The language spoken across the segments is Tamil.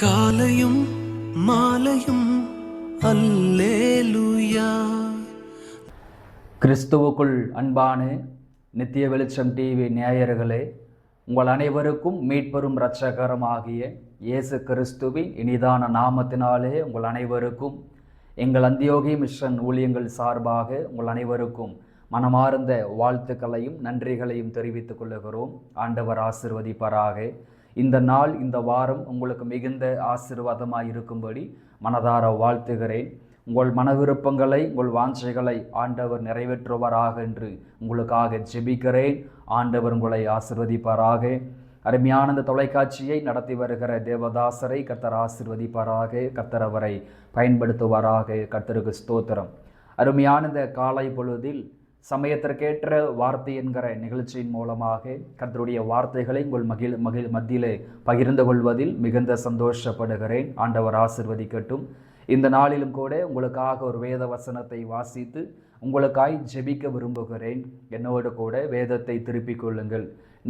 காலையும் மாலையும் அல்லேலூயா. கிறிஸ்துவுக்குள் அன்பான நித்திய வெளிச்சம் டிவி நேயர்களே, உங்கள் அனைவருக்கும் மீட்பெரும் இரட்சகரமாகிய இயேசு கிறிஸ்துவின் இனிதான நாமத்தினாலே உங்கள் அனைவருக்கும் எங்கள் அந்தியோகி மிஷன் ஊழியங்கள் சார்பாக உங்கள் அனைவருக்கும் மனமார்ந்த வாழ்த்துக்களையும் நன்றிகளையும் தெரிவித்துக் கொள்ளுகிறோம். ஆண்டவர் ஆசீர்வதிப்பாராக. இந்த நாள் இந்த வாரம் உங்களுக்கு மிகுந்த ஆசீர்வாதமாக இருக்கும்படி மனதார வாழ்த்துகிறேன். உங்கள் மன விருப்பங்களை, உங்கள் வாஞ்சைகளை ஆண்டவர் நிறைவேற்றுவாராக என்று உங்களுக்காக ஜெபிக்கிறேன். ஆண்டவர் உங்களை ஆசீர்வதிப்பாராக. அருமையான இந்த தொலைக்காட்சியை நடத்தி வருகிற தேவதாசரை கர்த்தர் ஆசீர்வதிப்பாராக. கர்த்தர் அவரை பயன்படுத்துவாராக. கர்த்தருக்கு ஸ்தோத்திரம். அருமையான இந்த காலை பொழுதில் சமயத்திற்கேற்ற வார்த்தை என்கிற நிகழ்ச்சியின் மூலமாக கர்த்தருடைய வார்த்தைகளை உங்கள் மத்தியிலே பகிர்ந்து கொள்வதில் மிகுந்த சந்தோஷப்படுகிறேன். ஆண்டவர் ஆசீர்வதிக்கட்டும். இந்த நாளிலும் கூட உங்களுக்காக ஒரு வேத வசனத்தை வாசித்து உங்களுக்காய் ஜெபிக்க விரும்புகிறேன். என்னோடு கூட வேதத்தை திருப்பிக் கொள்ளுங்கள்.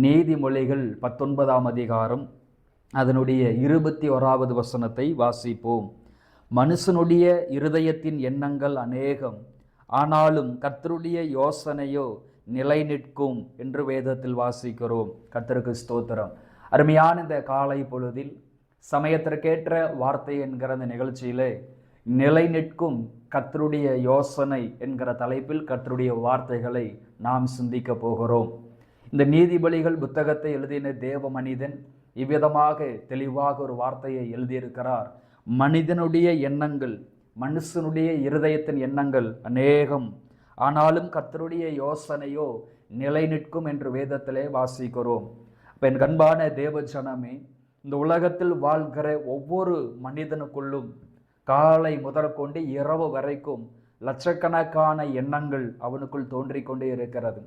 நீதிமொழிகள் 19ஆம் அதிகாரம் அதனுடைய 21வது வசனத்தை வாசிப்போம். மனுஷனுடைய இருதயத்தின் எண்ணங்கள் அநேகம், ஆனாலும் கர்த்தருடைய யோசனையோ நிலை நிற்கும் என்று வேதத்தில் வாசிக்கிறோம். கர்த்தருக்கு ஸ்தோத்திரம். அருமையான இந்த காலை பொழுதில் சமயத்திற்கேற்ற வார்த்தை என்கிற அந்த நிகழ்ச்சியிலே நிலை நிற்கும் கர்த்தருடைய யோசனை என்கிற தலைப்பில் கர்த்தருடைய வார்த்தைகளை நாம் சிந்திக்க போகிறோம். இந்த நீதிபலிகள் புத்தகத்தை எழுதின தேவ மனிதன் இவ்விதமாக தெளிவாக ஒரு வார்த்தையை எழுதியிருக்கிறார். மனிதனுடைய எண்ணங்கள், மனுஷனுடைய இருதயத்தின் எண்ணங்கள் அநேகம், ஆனாலும் கர்த்தருடைய யோசனையோ நிலை நிற்கும் என்று வேதத்திலே வாசிக்கிறோம். அப்போ என் அன்பான தேவ ஜனமே, இந்த உலகத்தில் வாழ்கிற ஒவ்வொரு மனிதனுக்குள்ளும் காலை முதற்கொண்டு இரவு வரைக்கும் லட்சக்கணக்கான எண்ணங்கள் அவனுக்குள் தோன்றிக்கொண்டே இருக்கிறது.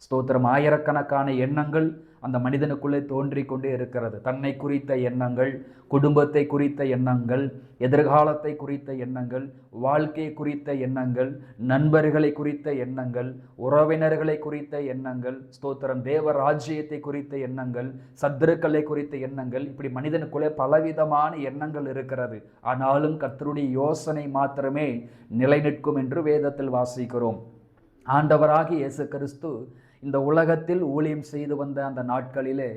ஸ்தோத்திரம். ஆயிரக்கணக்கான எண்ணங்கள் அந்த மனிதனுக்குள்ளே தோன்றிக்கொண்டே இருக்கிறது. தன்னை குறித்த எண்ணங்கள், குடும்பத்தை குறித்த எண்ணங்கள், எதிர்காலத்தை குறித்த எண்ணங்கள், வாழ்க்கை குறித்த எண்ணங்கள், நண்பர்களை குறித்த எண்ணங்கள், உறவினர்களை குறித்த எண்ணங்கள், ஸ்தோத்திரம், தேவ ராஜ்யத்தை குறித்த எண்ணங்கள், சத்துருக்களை குறித்த எண்ணங்கள், இப்படி மனிதனுக்குள்ளே பலவிதமான எண்ணங்கள் இருக்கிறது. ஆனாலும் கர்த்தருடைய யோசனை மாத்திரமே நிலை நிற்கும் என்று வேதத்தில் வாசிக்கிறோம். ஆண்டவராகிய இயேசு கிறிஸ்து இந்த உலகத்தில் ஊழியம் செய்து வந்த அந்த நாட்களிலே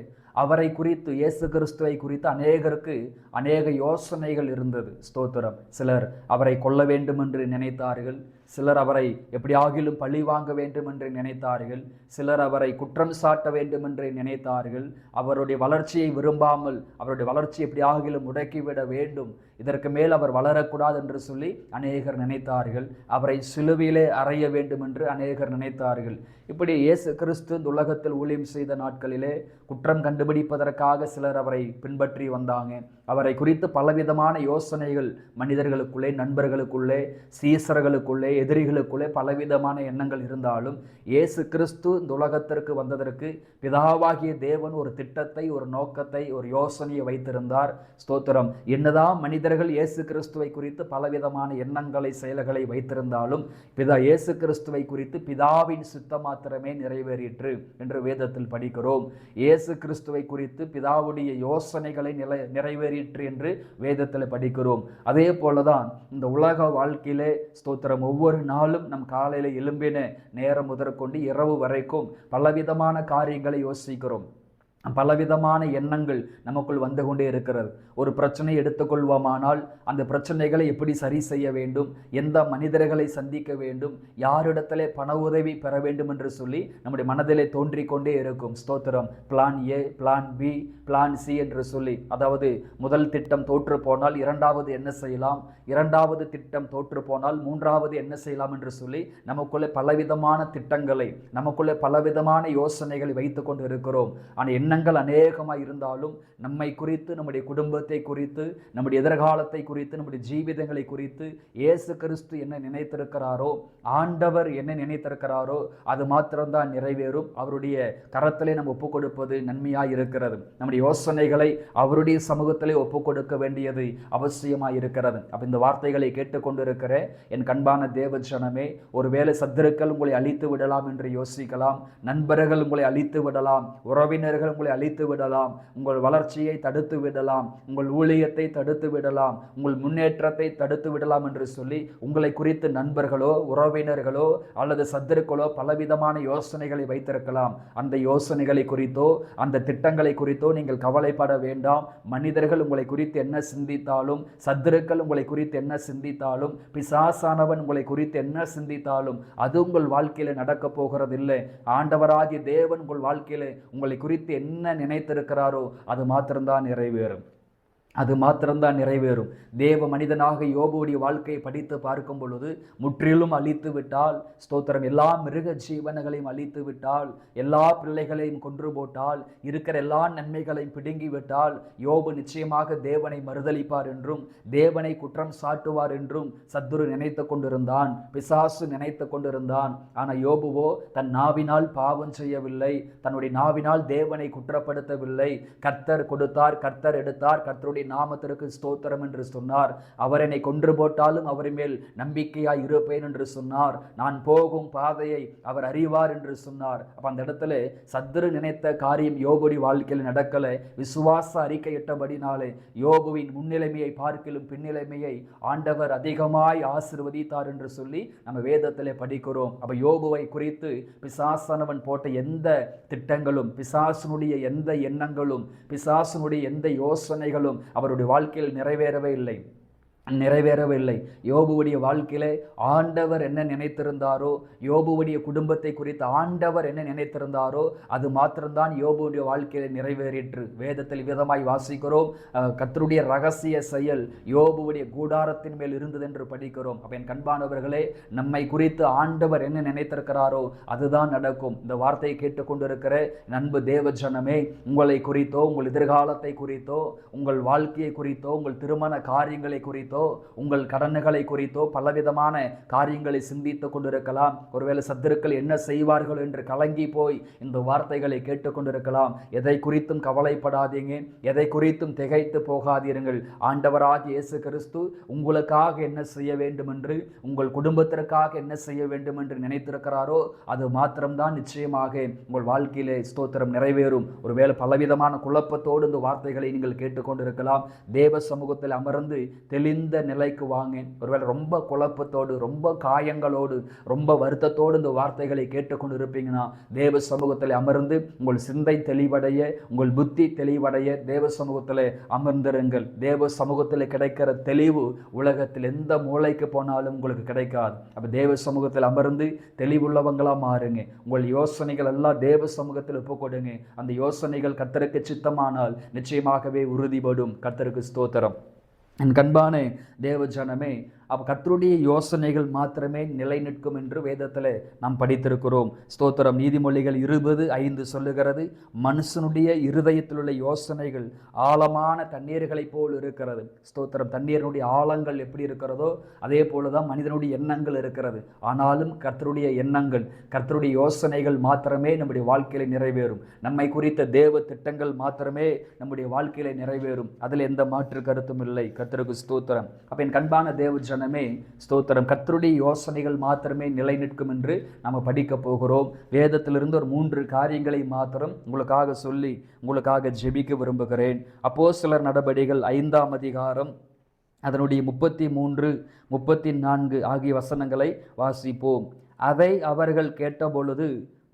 அவரை குறித்து, இயேசு கிறிஸ்துவை குறித்து அநேகருக்கு அநேக யோசனைகள் இருந்தது. ஸ்தோத்திரம். சிலர் அவரை கொல்ல வேண்டும் என்று நினைத்தார்கள். சிலர் அவரை எப்படியாகிலும் பழி வாங்க வேண்டும் என்று நினைத்தார்கள். சிலர் அவரை குற்றம் சாட்ட வேண்டும் என்று நினைத்தார்கள். அவருடைய வளர்ச்சியை விரும்பாமல் அவருடைய வளர்ச்சி எப்படியாகிலும் முடக்கிவிட வேண்டும், இதற்கு மேல் அவர் வளரக்கூடாது என்று சொல்லி அநேகர் நினைத்தார்கள். அவரை சிலுவையிலே அறைய வேண்டும் என்று அநேகர் நினைத்தார்கள். இப்படி இயேசு கிறிஸ்து இந்த உலகத்தில் ஊழியம் செய்த நாட்களிலே குற்றம் கண்டுபிடிப்பதற்காக சிலர் அவரை பின்பற்றி வந்தாங்க. அவரை குறித்து பலவிதமான யோசனைகள் மனிதர்களுக்குள்ளே, நண்பர்களுக்குள்ளே, சீசர்களுக்குள்ளே, எதிரிகளுக்குள்ளே பலவிதமான எண்ணங்கள் இருந்தாலும் இயேசு கிறிஸ்து இந்த உலகத்திற்கு வந்ததற்கு பிதாவாகிய தேவன் ஒரு திட்டத்தை, ஒரு நோக்கத்தை, ஒரு யோசனையை வைத்திருந்தார். ஸ்தோத்திரம். என்னதான் மனிதர்கள் இயேசு கிறிஸ்துவை குறித்து பலவிதமான எண்ணங்களை, செயல்களை வைத்திருந்தாலும் இயேசு கிறிஸ்துவை குறித்து பிதாவின் சித்தம் மாத்திரமே நிறைவேறிற்று என்று வேதத்தில் படிக்கிறோம். இயேசு கிறிஸ்துவை குறித்து பிதாவுடைய யோசனைகளை நிறைவேறிற்று என்று வேதத்தில் படிக்கிறோம். அதே போலதான் இந்த உலக வாழ்க்கையிலே ஸ்தோத்திரம், ஒவ்வொரு நாளும் நம் காலையில எழும்பின நேரம் முதற்கொண்டு இரவு வரைக்கும் பலவிதமான காரியங்களை யோசிக்கிறோம். பலவிதமான எண்ணங்கள் நமக்குள் வந்து கொண்டே இருக்கிறது. ஒரு பிரச்சனை எடுத்துக்கொள்வோமானால் அந்த பிரச்சனைகளை எப்படி சரி செய்ய வேண்டும், எந்த மனிதர்களை சந்திக்க வேண்டும், யாரிடத்திலே பண உதவி பெற வேண்டும் என்று சொல்லி நம்முடைய மனதிலே தோன்றிக்கொண்டே இருக்கும். ஸ்தோத்திரம். Plan A, plan B, plan C என்று சொல்லி, அதாவது முதல் திட்டம் தோற்று போனால் இரண்டாவது என்ன செய்யலாம், இரண்டாவது திட்டம் தோற்று போனால் மூன்றாவது என்ன செய்யலாம் என்று சொல்லி நமக்குள்ளே பலவிதமான திட்டங்களை, நமக்குள்ளே பலவிதமான யோசனைகளை வைத்து கொண்டு இருக்கிறோம். ஆனால் எண்ணங்கள் அநேகமாக இருந்தாலும் நம்மை குறித்து, நம்முடைய குடும்பத்தை குறித்து, நம்முடைய எதிர்காலத்தை குறித்து, நம்முடைய ஜீவிதங்களை குறித்து இயேசு கிறிஸ்து என்ன நினைத்திருக்கிறாரோ, ஆண்டவர் என்ன நினைத்திருக்கிறாரோ அது மாத்திரம்தான் நிறைவேறும். அவருடைய கரத்திலே நம்ம ஒப்புக் கொடுப்பது நன்மையாக இருக்கிறது. நம்முடைய யோசனைகளை அவருடைய சமூகத்திலே ஒப்புக் கொடுக்க வேண்டியது அவசியமாக இருக்கிறது. அப்போ இந்த வார்த்தைகளை கேட்டுக்கொண்டிருக்கிற என் கண்பான தேவ ஜனமே, ஒருவேளை சத்துருக்கள் உங்களை அழித்து விடலாம் என்று யோசிக்கலாம், நண்பர்கள் உங்களை அழித்து விடலாம், உறவினர்கள் உங்களை அழித்து விடலாம், உங்கள் வளர்ச்சியை தடுத்து விடலாம், உங்கள் ஊழியத்தை தடுத்து விடலாம், உங்கள் முன்னேற்றத்தை தடுத்து விடலாம் என்று சொல்லி உங்களை குறித்து நண்பர்களோ உறவினர்களோ அல்லது சத்துருக்களோ பலவிதமான யோசனைகளை வைத்திருக்கலாம். அந்த யோசனைகளை குறித்தோ அந்த திட்டங்களை குறித்தோ நீங்கள் கவலைப்பட வேண்டாம். மனிதர்கள் உங்களை குறித்து என்ன சிந்தித்தாலும், சத்துருக்கள் உங்களை குறித்து என்ன சிந்தித்தாலும், பிசாசானவன் உங்களை குறித்து என்ன சிந்தித்தாலும் அது உங்கள் வாழ்க்கையில நடக்க போகிறதில்லை. ஆண்டவராகிய தேவன் உங்கள் வாழ்க்கையில உங்களை குறித்து என்ன நினைத்திருக்கிறாரோ அது மாத்திரம்தான் நிறைவேறும். அது மாத்திரம்தான் நிறைவேறும். தேவ மனிதனாக யோபுடைய வாழ்க்கையை படித்து பார்க்கும் பொழுது முற்றிலும் அழித்து விட்டால், ஸ்தோத்திரம், எல்லா மிருக ஜீவன்களையும் அழித்து விட்டால், எல்லா பிள்ளைகளையும் கொன்று போட்டால், இருக்கிற எல்லா நன்மைகளையும் பிடுங்கி விட்டால், யோபு நிச்சயமாக தேவனை மறுதலிப்பார் என்றும் தேவனை குற்றம் சாட்டுவார் என்றும் சத்துரு நினைத்து கொண்டிருந்தான், பிசாசு நினைத்து கொண்டிருந்தான். ஆனால் யோபுவோ தன் நாவினால் பாவம் செய்யவில்லை, தன்னுடைய நாவினால் தேவனை குற்றப்படுத்தவில்லை. கர்த்தர் கொடுத்தார், கர்த்தர் எடுத்தார், கர்த்தருடைய நாமத்திற்கு ஸ்தோத்திரம் என்று சொன்னார். அவர் என்னை கொன்று போட்டாலும் அவர் மேல் நம்பிக்கையாய் இருப்பேன் என்று சொன்னார். நான் போகும் பாதையை அவர் அறிவார் என்று சொன்னார். அப்ப அந்த இடத்துல சத்துரு நினைத்த காரியம் யோபுடைய வாழ்க்கையில் நடக்கல. விசுவாச அறிக்கையிட்டபடினாலே யோபுவின் முன்னிலைமையை பார்க்கிலும் பின்னிலைமையை ஆண்டவர் அதிகமாய் ஆசீர்வதித்தார் என்று சொல்லி நம்ம வேதத்திலே படிக்கிறோம். அப்ப யோபுவை குறித்து பிசாசானவன் போட்ட எந்த திட்டங்களும், பிசாசனுடைய எந்த எண்ணங்களும், பிசாசனுடைய எந்த யோசனைகளும் அவருடைய வாழ்க்கையில் நிறைவேறவே இல்லை. யோபுவுடைய வாழ்க்கையிலே ஆண்டவர் என்ன நினைத்திருந்தாரோ, யோபுவுடைய குடும்பத்தை குறித்து ஆண்டவர் என்ன நினைத்திருந்தாரோ அது மாத்திரம்தான் யோபுவுடைய வாழ்க்கையில நிறைவேறிற்று. வேதத்தில் விதமாய் வாசிக்கிறோம், கர்த்தருடைய ரகசிய செயல் யோபுவுடைய கூடாரத்தின் மேல் இருந்தது என்று படிக்கிறோம். அப்ப என் கண்பானவர்களே, நம்மை குறித்து ஆண்டவர் என்ன நினைத்திருக்கிறாரோ அதுதான் நடக்கும். இந்த வார்த்தையை கேட்டுக்கொண்டிருக்கிற நண்பு தேவ ஜனமே, உங்களை குறித்தோ, உங்கள் எதிர்காலத்தை குறித்தோ, உங்கள் வாழ்க்கையை குறித்தோ, உங்கள் திருமண காரியங்களை குறித்தோ, உங்கள் கடன்களை குறித்தோ பலவிதமான காரியங்களை சிந்தித்துக் கொண்டிருக்கலாம். ஒருவேளை சத்துருக்கள் என்ன செய்வார்கள் என்று கலங்கி போய் இந்த வார்த்தைகளை கேட்டுக்கொண்டிருக்கலாம். எதை குறித்தும் கவலைப்படாதீங்க, எதை குறித்தும் திகைத்து போகாதீர்கள். ஆண்டவராகிய இயேசு கிறிஸ்து உங்களுக்காக என்ன செய்ய வேண்டும் என்று, உங்கள் குடும்பத்திற்காக என்ன செய்ய வேண்டும் என்று நினைத்திருக்கிறாரோ அது மாத்திரம்தான் நிச்சயமாக உங்கள் வாழ்க்கையிலே ஸ்தோத்திரம் நிறைவேறும். ஒருவேளை பலவிதமான குழப்பத்தோடு இந்த வார்த்தைகளை நீங்கள் கேட்டுக்கொண்டிருக்கலாம். தேவ சமூகத்தில் அமர்ந்து தெளிந்த நிலைக்கு வாங்க. ஒருவேளை ரொம்ப குழப்பத்தோடு, ரொம்ப காயங்களோடு, ரொம்ப வருத்தத்தோடு இந்த வார்த்தைகளை கேட்டுக்கொண்டு இருப்பீங்கன்னா தேவ சமூகத்தில் அமர்ந்து உங்கள் சிந்தை தெளிவடைய, உங்கள் புத்தி தெளிவடைய தேவ சமூகத்தில் அமர்ந்திருங்கள். தேவ சமூகத்தில் கிடைக்கிற தெளிவு உலகத்தில் எந்த மூளைக்கு போனாலும் உங்களுக்கு கிடைக்காது. அப்ப தேவ சமூகத்தில் அமர்ந்து தெளிவுள்ளவங்களா மாறுங்க. உங்கள் யோசனைகள் எல்லாம் தேவ சமூகத்தில் ஒப்புக்கொடுங்க. அந்த யோசனைகள் கர்த்தருக்கு சித்தமானால் நிச்சயமாகவே உறுதிப்படும். கர்த்தருக்கு ஸ்தோத்திரம். என் கண்பான தேவ ஜனமே, அப்போ கர்த்தருடைய யோசனைகள் மாத்திரமே நிலை நிற்கும் என்று வேதத்தில் நாம் படித்திருக்கிறோம். ஸ்தோத்திரம். நீதிமொழிகள் 20:5 சொல்லுகிறது, மனுஷனுடைய இருதயத்தில் உள்ள யோசனைகள் ஆழமான தண்ணீர்களைப் போல் இருக்கிறது. ஸ்தோத்திரம். தண்ணீரினுடைய ஆழங்கள் எப்படி இருக்கிறதோ அதே போலதான் மனிதனுடைய எண்ணங்கள் இருக்கிறது. ஆனாலும் கர்த்தருடைய எண்ணங்கள், கர்த்தருடைய யோசனைகள் மாத்திரமே நம்முடைய வாழ்க்கையில நிறைவேறும். நம்மை குறித்த தேவ திட்டங்கள் மாத்திரமே நம்முடைய வாழ்க்கையில நிறைவேறும். அதில் எந்த மாற்று கருத்தும் இல்லை. கர்த்தருக்கு ஸ்தோத்திரம். அப்ப என் கண்பான தேவ ஜனமே, ஸ்தோத்திரம், கர்த்தருடைய யோசனைகள் மாத்திரமே நிலை நிற்கும் என்று நாம் படிக்க போகிறோம். வேதத்திலிருந்து ஒரு 3 காரியங்களை மாத்திரம் உங்களுக்காக சொல்லி உங்களுக்காக ஜெபிக்க விரும்புகிறேன். அப்போஸ்தலர் நடபடிகள் 5ஆம் அதிகாரம் அதனுடைய 33, 34 ஆகிய வசனங்களை வாசிப்போம். அதை அவர்கள் கேட்டபொழுது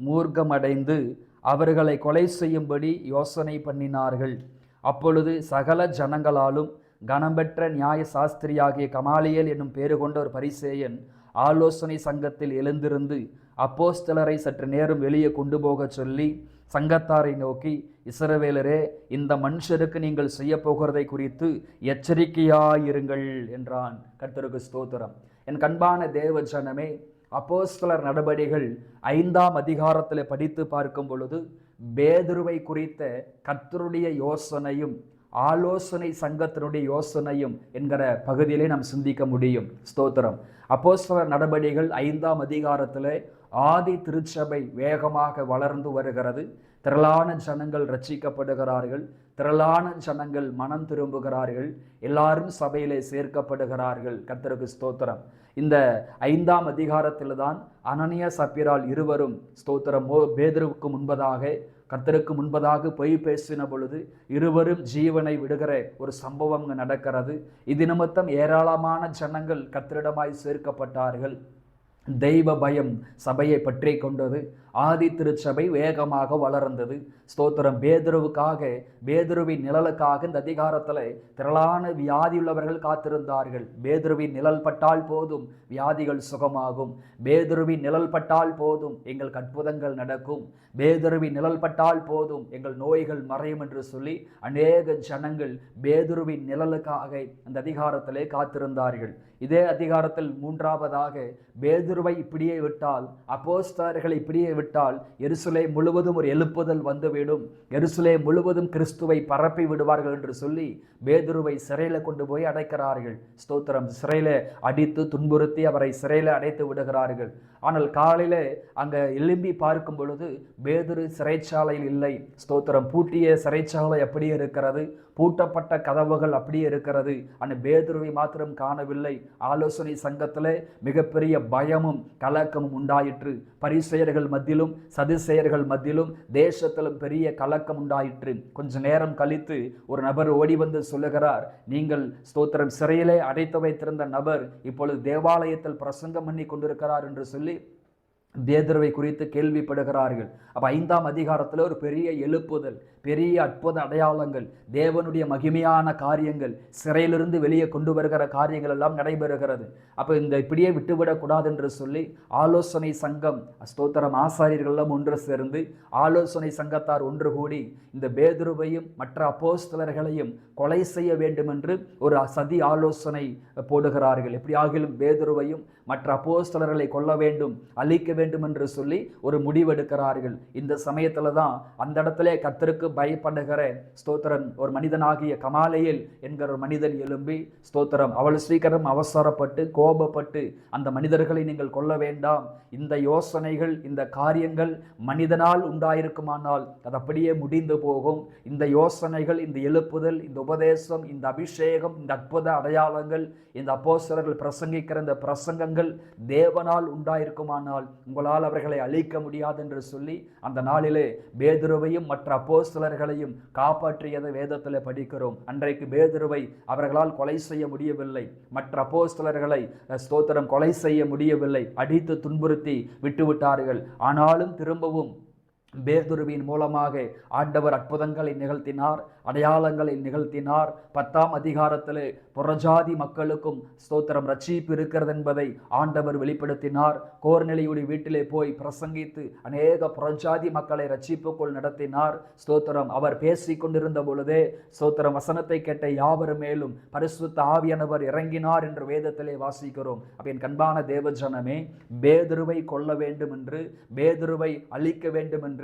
மூர்க்கமடைந்து அவர்களை கொலை செய்யும்படி யோசனை பண்ணினார்கள். அப்பொழுது சகல ஜனங்களாலும் கனம்பெற்ற நியாய சாஸ்திரியாகிய கமாலியேல் என்னும் பேரு கொண்ட ஒரு பரிசேயன் ஆலோசனை சங்கத்தில் எழுந்திருந்து அப்போஸ்தலரை சற்று நேரம் வெளியே கொண்டு போக சொல்லி சங்கத்தாரை நோக்கி, இஸ்ரவேலரே, இந்த மனுஷருக்கு நீங்கள் செய்ய போகிறதை குறித்து எச்சரிக்கையாயிருங்கள் என்றான். கர்த்தருக்கு ஸ்தோத்திரம். என் கண்பான தேவ ஜனமே, அப்போஸ்தலர் நடபடிகள் 5ஆம் அதிகாரத்தில் படித்து பார்க்கும் பொழுது பேதுருவை குறித்த கர்த்தருடைய யோசனையும் ஆலோசனை சங்கத்தினுடைய யோசனையும் என்கிற பகுதியிலே நாம் சிந்திக்க முடியும். ஸ்தோத்திரம். அப்போஸ்தலர் நடபடிகள் 5ஆம் அதிகாரத்தில் ஆதி திருச்சபை வேகமாக வளர்ந்து வருகிறது. திரளான ஜனங்கள் ரட்சிக்கப்படுகிறார்கள், திரளான ஜனங்கள் மனம் திரும்புகிறார்கள், எல்லாரும் சபையிலே சேர்க்கப்படுகிறார்கள். கர்த்தருக்கு ஸ்தோத்திரம். இந்த 5ஆம் அதிகாரத்தில் தான் அனனியா சப்பீரால் இருவரும் ஸ்தோத்திரம் பேதுருவுக்கு முன்பதாக கர்த்தருக்கு முன்பதாக பொய் பேசின பொழுது இருவரும் ஜீவனை விடுகிற ஒரு சம்பவம் நடக்கிறது. இது நிமித்தம் ஏராளமான ஜனங்கள் கர்த்தரிடமாய் சேர்க்கப்பட்டார்கள். தெய்வ பயம் சபையை பற்றி கொண்டது. ஆதி திருச்சபை வேகமாக வளர்ந்தது. ஸ்தோத்திரம். பேதுருவின் நிழலுக்காக இந்த அதிகாரத்தில் திரளான வியாதியுள்ளவர்கள் காத்திருந்தார்கள். பேதுருவின் நிழல் பட்டால் போதும் வியாதிகள் சுகமாகும். பேதுருவின் நிழல் பட்டால் போதும் எங்கள் அற்புதங்கள் நடக்கும். பேதுருவின் நிழல் பட்டால் போதும் எங்கள் நோய்கள் மறையும் என்று சொல்லி அநேக ஜனங்கள் பேதுருவின் நிழலுக்காக அந்த அதிகாரத்திலே காத்திருந்தார்கள். இதே அதிகாரத்தில் 3ஆவதாக பேதுருவை இப்படியே விட்டால், அப்போஸ்தலர்களை இப்படியே விட்டால் எருசலேம் முழுவதும் ஒரு எழுப்புதல் வந்துவிடும், எருசலேம் முழுவதும் கிறிஸ்துவை பரப்பி விடுவார்கள் என்று சொல்லி பேதுருவை சிறையில் கொண்டு போய் அடைக்கிறார்கள். ஸ்தோத்திரம். சிறையில் அடித்து துன்புறுத்தி அவரை சிறையில் அடைத்து விடுகிறார்கள். ஆனால் காலையில் அங்கே எழும்பி பார்க்கும் பொழுது பேதுரு சிறைச்சாலையில் இல்லை. ஸ்தோத்திரம். பூட்டிய சிறைச்சாலை அப்படியே இருக்கிறது, பூட்டப்பட்ட கதவுகள் அப்படியே இருக்கிறது. ஆனால் பேதுருவை மாத்திரம் காணவில்லை. ஆலோசனை சங்கத்தில் மிகப்பெரிய பயமும் கலக்கமும் உண்டாயிற்று. பரிசேயர்கள் மத்தியிலும் சதுசேயர்கள் மத்தியிலும் தேசத்திலும் பெரிய கலக்கம் உண்டாயிற்று. கொஞ்ச நேரம் கழித்து ஒரு நபர் ஓடி வந்து சொல்லுகிறார், நீங்கள் ஸ்தோத்திரம் சிறையிலே அடைத்து வைத்திருந்த நபர் இப்பொழுது தேவாலயத்தில் பிரசங்கம் பண்ணி கொண்டிருக்கிறார் என்று சொல்லி பேதுருவை குறித்து கேள்விப்படுகிறார்கள். அப்ப 5ஆம் அதிகாரத்தில் ஒரு பெரிய எழுப்புதல், பெரிய அற்புத அடையாளங்கள், தேவனுடைய மகிமையான காரியங்கள், சிறையிலிருந்து வெளியே கொண்டு வருகிற காரியங்கள் எல்லாம் நடைபெறுகிறது. அப்ப இந்த இப்படியே விட்டுவிடக்கூடாது என்று சொல்லி ஆலோசனை சங்கம் ஸ்தோத்திரம் ஆசாரியர்கள் எல்லாம் ஒன்று சேர்ந்து ஆலோசனை சங்கத்தார் ஒன்று கூடி இந்த பேதுருவையும் மற்ற அப்போஸ்தலர்களையும் கொலை செய்ய வேண்டும் என்று ஒரு சதி ஆலோசனை போடுகிறார்கள். எப்படி ஆகிலும் பேதுருவையும் மற்ற அப்போஸ்தலர்களை கொல்ல வேண்டும், அழிக்க வேண்டும் என்று சொல்லி ஒரு முடிவெடுக்கிறார்கள். இந்த சமயத்துல தான் அந்த இடத்திலே கர்த்தருக்கு பயப்படுகிற ஸ்தோத்திரம் ஒரு மனிதனாகிய கமாலேயேல் என்கிற ஒரு மனிதன் எழும்பி ஸ்தோத்திரம் அவள் சீக்கிரம் அவசரப்பட்டு கோபப்பட்டு அந்த மனிதர்களை நீங்கள் கொல்ல வேண்டாம், இந்த யோசனைகள் இந்த காரியங்கள் மனிதனால் உண்டாயிருக்குமானால் அது அப்படியே முடிந்து போகும். இந்த யோசனைகள், இந்த எழுப்புதல், இந்த உபதேசம், இந்த அபிஷேகம், இந்த அற்புத அடையாளங்கள், இந்த அப்போஸ்தலர்கள் பிரசங்கிக்கிற இந்த பிரசங்கங்கள் தேவனால் உண்டாயிருக்குமானால் உங்களால் அவர்களை அழிக்க முடியாது என்று சொல்லி அந்த நாளிலே பேதுருவையும் மற்ற அப்போஸ்தலர்களையும் காப்பாற்றியதை வேதத்தில் படிக்கிறோம். அன்றைக்கு பேதுருவை அவர்களால் கொலை செய்ய முடியவில்லை, மற்ற அப்போஸ்தலர்களை ஸ்தோத்திரம் கொலை செய்ய முடியவில்லை, அடித்து துன்புறுத்தி விட்டுவிட்டார்கள். ஆனாலும் திரும்பவும் பேதுருவின் மூலமாக ஆண்டவர் அற்புதங்களை நிகழ்த்தினார், அடையாளங்களை நிகழ்த்தினார். 10ஆம் அதிகாரத்தில் புறஜாதி மக்களுக்கும் ஸ்தோத்திரம் ரட்சிப்பு இருக்கிறது என்பதை ஆண்டவர் வெளிப்படுத்தினார். கோர்நெலியுடைய வீட்டிலே போய் பிரசங்கித்து அநேக புறஜாதி மக்களை ரட்சிப்புக்குள் நடத்தினார். ஸ்தோத்திரம். அவர் பேசி கொண்டிருந்த பொழுதே ஸ்தோத்திரம் வசனத்தை கேட்ட யாவர் மேலும் பரிசுத்த ஆவியானவர் இறங்கினார் என்று வேதத்திலே வாசிக்கிறோம். அப்ப என் கண்பான தேவஜனமே, பேதுருவை கொல்ல வேண்டும் என்று, பேதுருவை அழிக்க வேண்டும் என்று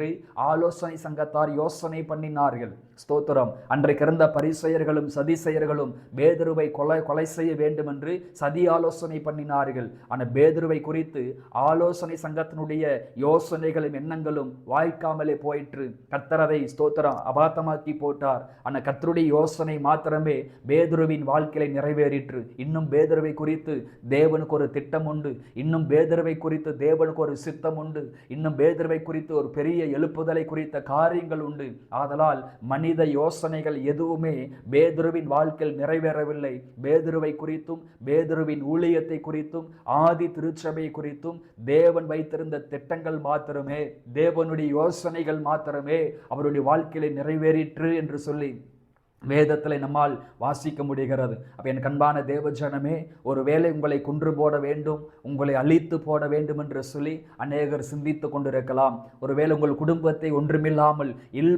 ஆலோசனை சங்கத்தார் யோசனை பண்ணினார்கள். ஸ்தோத்திரம். அன்றைக்கு இருந்த பரிசேயர்களும் சதிசேயர்களும் பேதுருவை கொலை செய்ய வேண்டும் என்று சதி ஆலோசனை பண்ணினார்கள். ஆனால் பேதுருவை குறித்து ஆலோசனை சங்கத்தினுடைய யோசனைகளும் எண்ணங்களும் வாய்க்காமலே போயிற்று. கர்த்தர் அதை ஸ்தோத்திரம் அபாத்தமாக்கி போட்டார். ஆனால் கர்த்தருடைய யோசனை மாத்திரமே பேதுருவின் வாழ்க்கையை நிறைவேறிற்று. இன்னும் பேதுருவை குறித்து தேவனுக்கு ஒரு திட்டம் உண்டு, இன்னும் பேதுருவை குறித்து தேவனுக்கு ஒரு சித்தம் உண்டு, இன்னும் பேதுருவை குறித்து ஒரு பெரிய எழுப்புதலை குறித்த காரியங்கள் உண்டு. ஆதலால் மனித யோசனைகள் எதுவுமே பேதுருவின் வாழ்க்கையில் நிறைவேறவில்லை. பேதுருவை குறித்தும் பேதுருவின் ஊழியத்தை குறித்தும் ஆதி திருச்சபை குறித்தும் தேவன் வைத்திருந்த திட்டங்கள் மாத்திரமே, தேவனுடைய யோசனைகள் மாத்திரமே அவருடைய வாழ்க்கையில நிறைவேறிற்று என்று சொல்லி வேதத்தில் நம்மால் வாசிக்க முடிகிறது. அப்போ என் கண்பான தேவஜனமே, ஒருவேளை உங்களை கொன்று போட வேண்டும், உங்களை அழித்து போட வேண்டும் என்று சொல்லி அநேகர் சிந்தித்து கொண்டிருக்கலாம். ஒருவேளை உங்கள் குடும்பத்தை ஒன்றுமில்லாமல்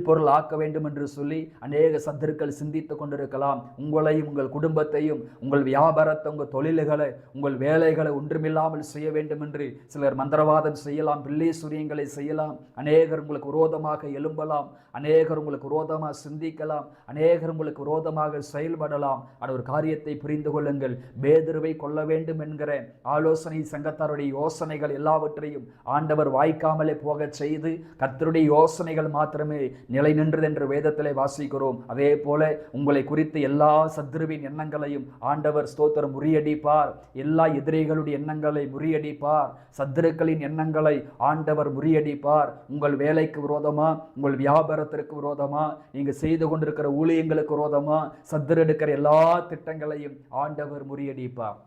பொருள் ஆக்க வேண்டும் என்று சொல்லி அநேக சத்துருக்கள் சிந்தித்து கொண்டிருக்கலாம். உங்களையும் உங்கள் குடும்பத்தையும் உங்கள் வியாபாரத்தை உங்கள் தொழில்களை உங்கள் வேலைகளை ஒன்றுமில்லாமல் செய்ய வேண்டும் என்று சிலர் மந்திரவாதம் செய்யலாம், பிள்ளை சூரியங்களை செய்யலாம். அநேகர் உங்களுக்கு விரோதமாக எழும்பலாம், அநேகர் உங்களுக்கு விரோதமாக சிந்திக்கலாம், அநேகர் உங்களுக்கு விரோதமாக செயல்படலாம். ஆனால் ஒரு காரியத்தை புரிந்து கொள்ளுங்கள், பேதுருவை கொல்ல வேண்டும் என்கிற ஆலோசனை சங்கத்தாருடைய யோசனைகள் எல்லாவற்றையும் ஆண்டவர் வாய்க்காமலே போக செய்து கர்த்தருடைய யோசனைகள் மாத்திரமே நிலை நின்றது என்று வேதத்திலே வாசிக்கிறோம். அதே போல உங்களை குறித்து எல்லா சத்துருவின் எண்ணங்களையும் ஆண்டவர் ஸ்தோத்திரம் முறியடிப்பார். எல்லா எதிரிகளுடைய எண்ணங்களை முறியடிப்பார். சத்துருக்களின் எண்ணங்களை ஆண்டவர் முறியடிப்பார். உங்கள் வேலைக்கு விரோதமா, உங்கள் வியாபாரத்திற்கு விரோதமா, நீங்க செய்து கொண்டிருக்கிற ஊழியங்களுக்கு விரோதமா சத்துரு எடுக்கிற எல்லா திட்டங்களையும் ஆண்டவர் முறியடிப்பார்.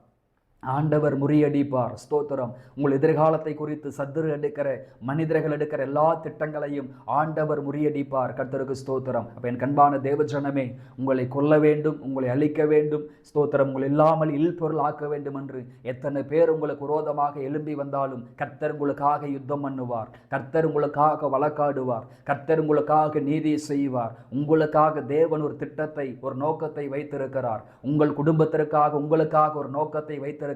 ஆண்டவர் முறியடிப்பார். ஸ்தோத்திரம். உங்கள் எதிர்காலத்தை குறித்து சத்துரு எடுக்கிற மனிதர்கள் எடுக்கிற எல்லா திட்டங்களையும் ஆண்டவர் முறியடிப்பார். கர்த்தருக்கு ஸ்தோத்திரம். அப்ப என் கண்பான தேவஜனமே, உங்களை கொல்ல வேண்டும், உங்களை அழிக்க வேண்டும், ஸ்தோத்திரம், உங்களை இல்லாமல் இல்பொருள் ஆக்க வேண்டும் என்று எத்தனை பேர் உங்களுக்கு விரோதமாக எழும்பி வந்தாலும் கர்த்தர் உங்களுக்காக யுத்தம் பண்ணுவார். கர்த்தர் உங்களுக்காக வழக்காடுவார். கர்த்தர் உங்களுக்காக நீதி செய்வார். உங்களுக்காக தேவன் ஒரு திட்டத்தை, ஒரு நோக்கத்தை வைத்திருக்கிறார். உங்கள் குடும்பத்திற்காக, உங்களுக்காக ஒரு நோக்கத்தை வைத்திருக்கிறார்.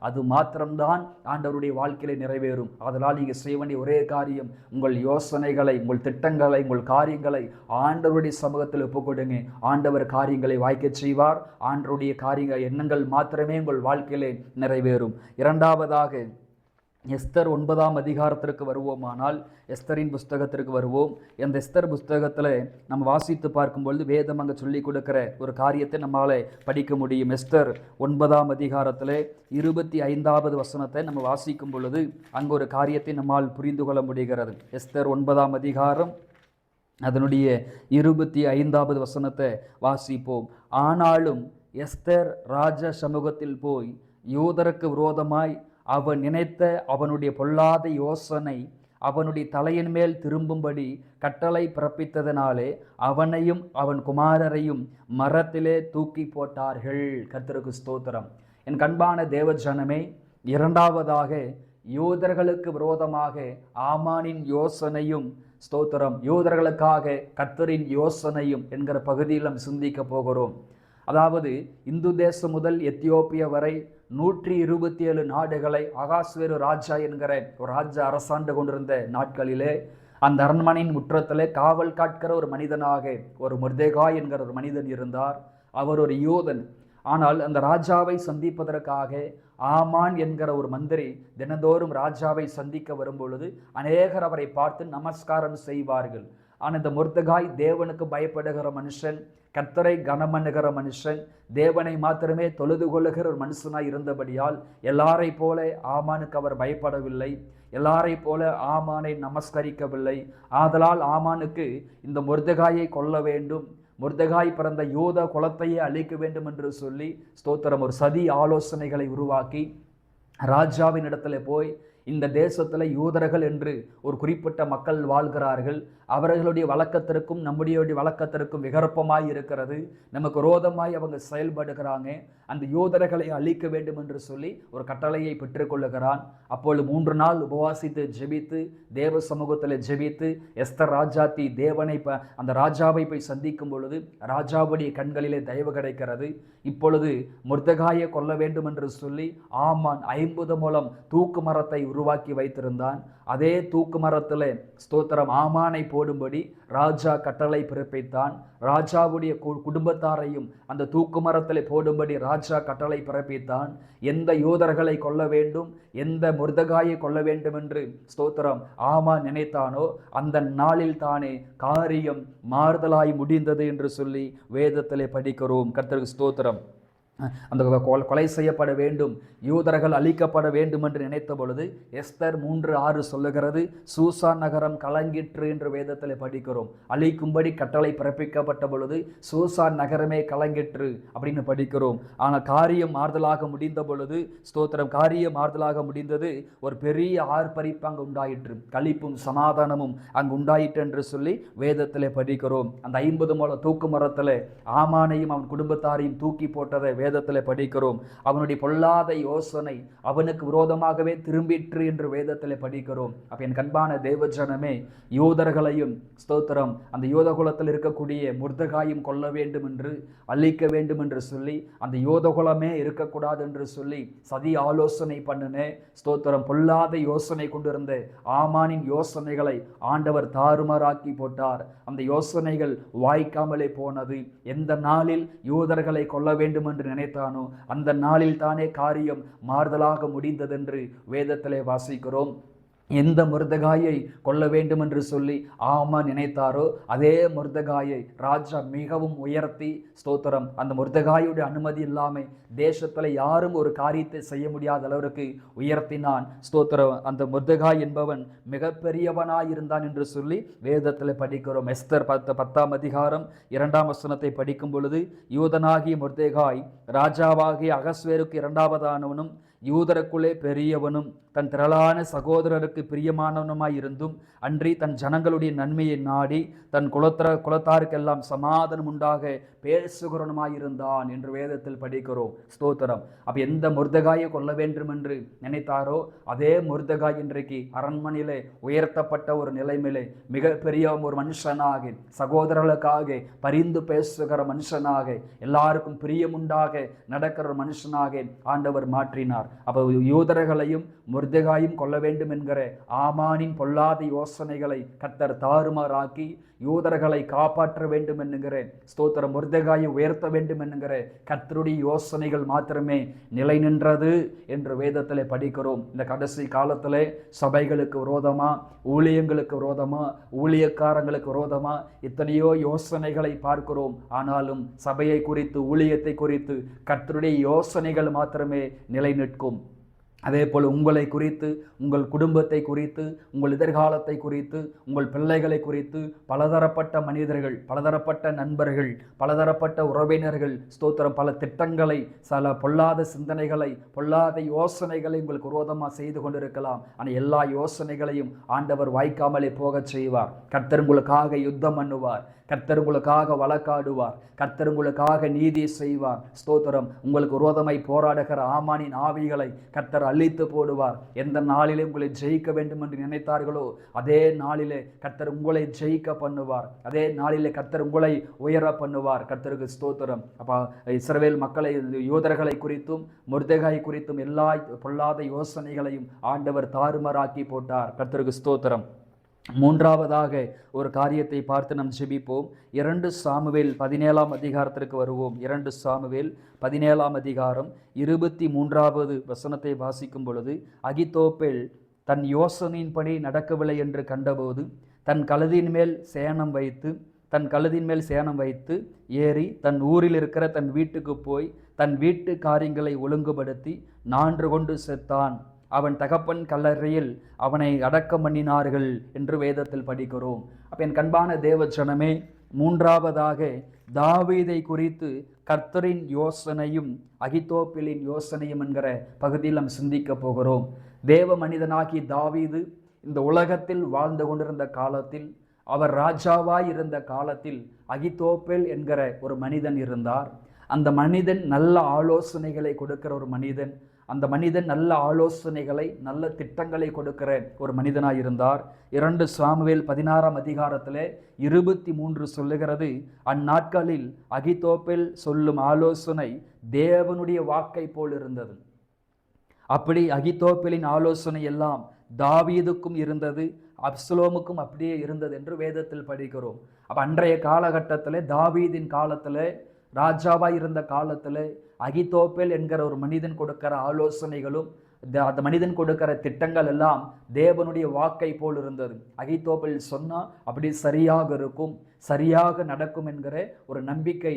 அது மாத்திரம்தான் ஆண்டவருடைய வாழ்க்கையில நிறைவேறும். அதனால் நீங்க செய்ய வேண்டிய ஒரே காரியம், உங்கள் யோசனைகளை, உங்கள் திட்டங்களை, உங்கள் காரியங்களை ஆண்டவருடைய சமூகத்தில் ஒப்புக்கொடுங்க. ஆண்டவர் காரியங்களை வாய்க்க செய்வார். ஆண்டவருடைய காரியங்கள், எண்ணங்கள் மாத்திரமே உங்கள் வாழ்க்கையிலே நிறைவேறும். இரண்டாவதாக எஸ்தர் 9ஆம் அதிகாரத்திற்கு வருவோமானால், எஸ்தரின் புஸ்தகத்திற்கு வருவோம். இந்த எஸ்தர் புஸ்தகத்தில் நம்ம வாசித்து பார்க்கும்பொழுது வேதம் அங்கே சொல்லிக் கொடுக்கிற ஒரு காரியத்தை நம்மளால் படிக்க முடியும். எஸ்தர் 9ஆம் அதிகாரத்தில் 25வது வசனத்தை நம்ம வாசிக்கும் பொழுது அங்கே ஒரு காரியத்தை நம்மால் புரிந்து கொள்ள முடிகிறது. எஸ்தர் 9ஆம் அதிகாரம் அதனுடைய 25வது வசனத்தை வாசிப்போம். ஆனாலும் எஸ்தர் ராஜ சமூகத்தில் போய் யூதருக்கு விரோதமாய் அவன் நினைத்த அவனுடைய பொல்லாத யோசனை அவனுடைய தலையின் மேல் திரும்பும்படி கட்டளை பிறப்பித்ததினாலே அவனையும் அவன் குமாரரையும் மரத்திலே தூக்கி போட்டார்கள். கர்த்தருக்கு ஸ்தோத்திரம். என் கண்பான தேவஜனமே, இரண்டாவதாக யூதர்களுக்கு விரோதமாக ஆமானின் யோசனையும், ஸ்தோத்திரம், யூதர்களுக்காக கர்த்தரின் யோசனையும் என்கிற பகுதியில் நாம் சிந்திக்க போகிறோம். அதாவது இந்து தேசம் முதல் எத்தியோப்பியா வரை 127 நாடுகளை அகாஸ்வேரு ராஜா என்கிற ஒரு ராஜா அரசாண்டு கொண்டிருந்த நாட்களிலே அந்த அரண்மனையின் முற்றத்திலே காவல் காட்கிற ஒரு மனிதனாக ஒரு மொர்தெகாய் என்கிற ஒரு மனிதன் இருந்தார். அவர் ஒரு யூதன். ஆனால் அந்த ராஜாவை சந்திப்பதற்காக ஆமான் என்கிற ஒரு மந்திரி தினந்தோறும் ராஜாவை சந்திக்க வரும்பொழுது அநேகர் அவரை பார்த்து நமஸ்காரம் செய்வார்கள். ஆனால் இந்த மொர்தெகாய் தேவனுக்கு பயப்படுகிற மனுஷன், கர்த்தரை கனமண்ணுகிற மனுஷன், தேவனை மாத்திரமே தொழுது கொள்ளுகிற ஒரு மனுஷனாய் இருந்தபடியால் எல்லாரை போல ஆமானுக்கு அவர் பயப்படவில்லை. எல்லாரை போல ஆமானை நமஸ்கரிக்கவில்லை. ஆதலால் ஆமானுக்கு இந்த மொர்தெகாயை கொல்ல வேண்டும், மொர்தெகாய் பிறந்த யூத குலத்தையே அழிக்க வேண்டும் என்று சொல்லி ஸ்தோத்திரம் ஒரு சதி ஆலோசனைகளை உருவாக்கி ராஜாவின் இடத்துல போய், இந்த தேசத்தில் யூதர்கள் என்று ஒரு குறிப்பிட்ட மக்கள் வாழ்கிறார்கள், அவர்களுடைய வழக்கத்திற்கும் நம்முடைய வழக்கத்திற்கும் விகற்பமாய் இருக்கிறது, நமக்கு விரோதமாய் அவங்க செயல்படுகிறாங்க, அந்த யூதர்களை அழிக்க வேண்டும் என்று சொல்லி ஒரு கட்டளையை பெற்றுக்கொள்ளுகிறான். அப்பொழுது 3 நாள் உபவாசித்து ஜெபித்து தேவ சமூகத்தில் ஜெபித்து எஸ்தர் ராஜாத்தி தேவனை அந்த ராஜாவை போய் சந்திக்கும் பொழுது ராஜாவுடைய கண்களிலே தயவு கிடைக்கிறது. இப்பொழுது மொர்தெகாயை கொல்ல வேண்டும் என்று சொல்லி ஆமான் 50 முழம் தூக்கு மரத்தை உருவாக்கி வைத்திருந்தான். அதே தூக்கு மரத்தில் ஸ்தோத்திரம் ஆமானை போடும்படி ராஜா கட்டளை பிறப்பித்தான். ராஜாவுடைய குடும்பத்தாரையும் அந்த தூக்கு மரத்தில் போடும்படி ராஜா கட்டளை பிறப்பித்தான். எந்த யூதர்களை கொல்ல வேண்டும், எந்த மொர்தெகாயை கொல்ல வேண்டும் என்று ஸ்தோத்திரம் ஆமான் நினைத்தானோ அந்த நாளில் தானே காரியம் மாறுதலாய் முடிந்தது என்று சொல்லி வேதத்திலே படிக்கிறோம். கர்த்தருக்கு ஸ்தோத்திரம். அந்த கொலை செய்யப்பட வேண்டும், யூதர்கள் அழிக்கப்பட வேண்டும் என்று நினைத்த பொழுது எஸ்தர் 3:6 சொல்லுகிறது, சூசான் நகரம் கலங்கிற்று என்று வேதத்தில் படிக்கிறோம். அழிக்கும்படி கட்டளை பிறப்பிக்கப்பட்ட பொழுது சூசான் நகரமே கலங்கிற்று அப்படின்னு படிக்கிறோம். ஆனால் காரியம் மாறுதலாக முடிந்த பொழுது ஸ்தோத்திரம் காரியம் மாறுதலாக முடிந்தது. ஒரு பெரிய ஆர்ப்பரிப்பு அங்கு உண்டாயிற்று, களிப்பும் சமாதானமும் அங்கு உண்டாயிற்று என்று சொல்லி வேதத்தில் படிக்கிறோம். அந்த 50 முழ தூக்கு மரத்தில் ஆமானையும் அவன் குடும்பத்தாரையும் தூக்கி போட்டதை வேதத்தில் படிக்கிறோம். அவனுடைய பொல்லாத யோசனை அவனுக்கு விரோதமாகவே திரும்பிற்று என்று வேதத்தில் படிக்கிறோம். அப்ப என் கண்பான தேவஜனமே, யூதர்களையும் ஸ்தோத்திரம் அந்த யூத குலத்தில் இருக்கக்கூடிய முர்தகாயும் கொல்ல வேண்டும் என்று, அழிக்க வேண்டும் என்று சொல்லி, அந்த யூதகுலமே இருக்கக்கூடாது என்று சொல்லி சதி ஆலோசனை பண்ணினே ஸ்தோத்திரம் பொல்லாத யோசனை கொண்டிருந்த ஆமானின் யோசனைகளை ஆண்டவர் தாறுமாறாக்கி போட்டார். அந்த யோசனைகள் வாய்க்காமலே போனது. எந்த நாளில் யூதர்களை கொல்ல வேண்டும் என்று நினைத்தானோ அந்த நாளில் தானே காரியம் மாறுதலாக முடிந்ததென்று வேதத்திலே வாசிக்கிறோம். எந்த முர்தகாயை கொல்ல வேண்டும் என்று சொல்லி ஆமான் நினைத்தாரோ அதே முர்தகாயை ராஜா மிகவும் உயர்த்தி ஸ்தோத்திரம் அந்த முர்தகாயுடைய அனுமதி இல்லாமல் தேசத்தில் யாரும் ஒரு காரியத்தை செய்ய முடியாத அளவிற்கு உயர்த்தினான். ஸ்தோத்திரம் அந்த முர்தகாய் என்பவன் மிகப்பெரியவனாய் இருந்தான் என்று சொல்லி வேதத்தில் படிக்கிறோம். எஸ்தர் 10ஆம் அதிகாரம் 2ஆம் வசனத்தை படிக்கும் பொழுது, யூதனாகிய முர்தகாய் ராஜாவாகிய அகஸ்வேருக்கு இரண்டாவதானவனும் யூதருக்குள்ளே பெரியவனும் தன் திரளான சகோதரருக்கு பிரியமானவனுமாய் இருந்தும் அன்றி தன் ஜனங்களுடைய நன்மையை நாடி தன் குலத்தாருக்கெல்லாம் சமாதானம் உண்டாக பேசுகிறவனுமாயிருந்தான் என்று வேதத்தில் படிக்கிறோம். ஸ்தோத்திரம். அப்ப எந்த முர்தகாயை கொல்ல வேண்டும் என்று நினைத்தாரோ அதே முர்தகாய் இன்றைக்கு அரண்மனையிலே உயர்த்தப்பட்ட ஒரு நிலைமையிலே மிகப்பெரிய ஒரு மனுஷனாக, சகோதரர்களுக்காக பரிந்து பேசுகிற மனுஷனாக, எல்லாருக்கும் பிரியமுண்டாக நடக்கிற ஒரு மனுஷனாக ஆண்டவர் மாற்றினார். அப்ப யூதர்களையும் முர்தகாயும் கொல்ல வேண்டும் என்கிற ஆமானின் பொல்லாத யோசனைகளை கர்த்தர் தாறுமாறாக்கி யூதர்களை காப்பாற்ற வேண்டும் என்கிற ஸ்தோத்திரம் முர்தகாயை உயர்த்த வேண்டும் என்கிற கர்த்தருடைய யோசனைகள் மாத்திரமே நிலை நின்றது என்று வேதத்தில் படிக்கிறோம். இந்த கடைசி காலத்தில் சபைகளுக்கு விரோதமா, ஊழியங்களுக்கு விரோதமா, ஊழியக்காரங்களுக்கு விரோதமா எத்தனையோ யோசனைகளை பார்க்கிறோம். ஆனாலும் சபையை குறித்து, ஊழியத்தை குறித்து கர்த்தருடைய யோசனைகள் மாத்திரமே நிலை நிற்கும். அதே போல் உங்களை குறித்து, உங்கள் குடும்பத்தை குறித்து, உங்கள் எதிர்காலத்தை குறித்து, உங்கள் பிள்ளைகளை குறித்து பலதரப்பட்ட மனிதர்கள், பலதரப்பட்ட நண்பர்கள், பலதரப்பட்ட உறவினர்கள் ஸ்தோத்திரம் பல திட்டங்களை, சில பொல்லாத சிந்தனைகளை, பொல்லாத யோசனைகளை உங்களுக்கு விரோதமாக செய்து கொண்டிருக்கலாம். ஆனால் எல்லா யோசனைகளையும் ஆண்டவர் வாய்க்காமலே போக செய்வார். கர்த்தர் உங்களுக்காக யுத்தம் பண்ணுவார். கர்த்தர் உங்களுக்காக வழக்காடுவார். கர்த்தர் உங்களுக்காக நீதி செய்வார். ஸ்தோத்திரம். உங்களுக்கு விரோதமாய் போராடுகிற ஆமானின் ஆவிகளை கர்த்தர் அழித்து போடுவார். எந்த நாளிலே உங்களை ஜெயிக்க வேண்டும் என்று நினைத்தார்களோ அதே நாளிலே கர்த்தர் உங்களை ஜெயிக்க பண்ணுவார். அதே நாளிலே கர்த்தர் உங்களை உயர பண்ணுவார். கர்த்தருக்கு ஸ்தோத்திரம். அப்ப இஸ்ரவேல் மக்களை, யூதர்களை குறித்தும் முர்தகாய் குறித்தும் எல்லா பொல்லாத யோசனைகளையும் ஆண்டவர் தாறுமாறாக்கி போட்டார். கர்த்தருக்கு ஸ்தோத்திரம். மூன்றாவதாக ஒரு காரியத்தை பார்த்து நாம் ஜெபிப்போம். 2 சாமுவேல் 17ஆம் அதிகாரத்திற்கு வருவோம். 2 சாமுவேல் 17ஆம் அதிகாரம் 23வது வசனத்தை வாசிக்கும் பொழுது, அகித்தோப்பேல் தன் யோசனையின்படி நடக்கவில்லை என்று கண்டபோது தன் கழுதின் மேல் சேணம் வைத்து ஏறி தன் ஊரில் இருக்கிற தன் வீட்டுக்கு போய் தன் வீட்டு காரியங்களை ஒழுங்குபடுத்தி 4 கொண்டு செத்தான். அவன் தகப்பன் கல்லறையில் அவனை அடக்கம் பண்ணினார்கள் என்று வேதத்தில் படிக்கிறோம். அப்ப என் கண்பான தேவ ஜனமே, மூன்றாவதாக தாவீதை குறித்து கர்த்தரின் யோசனையும் அகித்தோப்பேலின் யோசனையும் என்கிற பகுதியில் நாம் சிந்திக்க போகிறோம். தேவ மனிதனாகி தாவீது இந்த உலகத்தில் வாழ்ந்து கொண்டிருந்த காலத்தில், அவர் ராஜாவாய் இருந்த காலத்தில் அகித்தோப்பேல் என்கிற ஒரு மனிதன் இருந்தார். அந்த மனிதன் நல்ல ஆலோசனைகளை கொடுக்கிற ஒரு மனிதன். அந்த மனிதன் நல்ல ஆலோசனைகளை, நல்ல திட்டங்களை கொடுக்கிற ஒரு மனிதனாய் இருந்தார். 2 சாமுவேல் 16ஆம் அதிகாரத்தில் 23 சொல்லுகிறது, அந்நாட்களில் அகித்தோப்பேல் சொல்லும் ஆலோசனை தேவனுடைய வாக்கை போல் இருந்தது. அப்படி அகித்தோப்பேலின் ஆலோசனை எல்லாம் தாவீதுக்கும் இருந்தது, அப்சலோமுக்கும் அப்படியே இருந்தது என்று வேதத்தில் படிக்கிறோம். அப்ப அன்றைய காலகட்டத்தில், தாவீதின் காலத்தில், ராஜாவாய் இருந்த காலத்தில் அகித்தோப்பேல் என்கிற ஒரு மனிதன் கொடுக்கிற ஆலோசனைகளும் அந்த மனிதன் கொடுக்கிற திட்டங்கள் எல்லாம் தேவனுடைய வாக்கை போல் இருந்தது. அகித்தோப்பேல் சொன்னா அப்படி சரியாக இருக்கும், சரியாக நடக்கும் என்கிற ஒரு நம்பிக்கை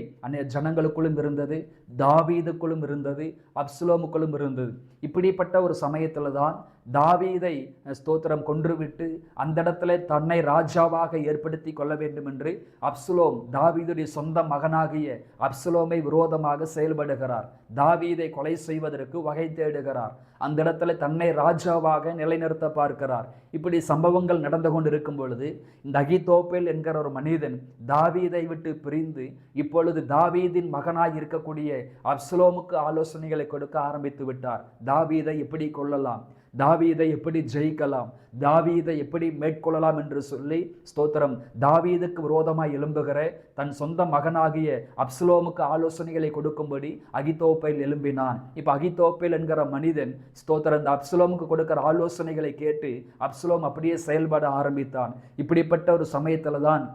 ஜனங்களுக்குள்ளும் இருந்தது, தாவீதுக்குள்ளும் இருந்தது, அப்சலோமுக்குள்ளும் இருந்தது. இப்படிப்பட்ட ஒரு சமயத்துல தான் தாவீதை ஸ்தோத்திரம் கொன்றுவிட்டு அந்த இடத்துல தன்னை ராஜாவாக ஏற்படுத்தி கொள்ள வேண்டும் என்று அப்சலோம், தாவீதுடைய சொந்த மகனாகிய அப்சலோமை விரோதமாக செயல்படுகிறார். தாவீதை கொலை செய்வதற்கு வகை தேடுகிறார். அந்த இடத்துல தன்னை ராஜாவாக நிலைநிறுத்த பார்க்கிறார். இப்படி சம்பவங்கள் நடந்து கொண்டு இருக்கும் பொழுது இந்த அகித்தோப்பேல் என்கிற ஒரு மனிதன் தாவீதை விட்டு பிரிந்து இப்பொழுது தாவீதின் மகனாய் இருக்கக்கூடிய அப்சலோமுக்கு ஆலோசனைகளை கொடுக்க ஆரம்பித்து விட்டார். தாவீதை எப்படி கொள்ளலாம், தாவீதை எப்படி ஜெயிக்கலாம், தாவீதை எப்படி மேற்கொள்ளலாம் என்று சொல்லி ஸ்தோத்திரம் தாவீதுக்கு விரோதமாய் எழும்புகிற தன் சொந்த மகனாகிய அப்சலோமுக்கு ஆலோசனைகளை கொடுக்கும்படி அகித்தோப்பேல் எழும்பினான். இப்ப அகித்தோப்பேல் என்கிற மனிதன் ஸ்தோத்திரம் இந்த அப்சலோமுக்கு கொடுக்கிற ஆலோசனைகளை கேட்டு அப்சலோம் அப்படியே செயல்பட ஆரம்பித்தான். இப்படிப்பட்ட ஒரு சமயத்துல தான்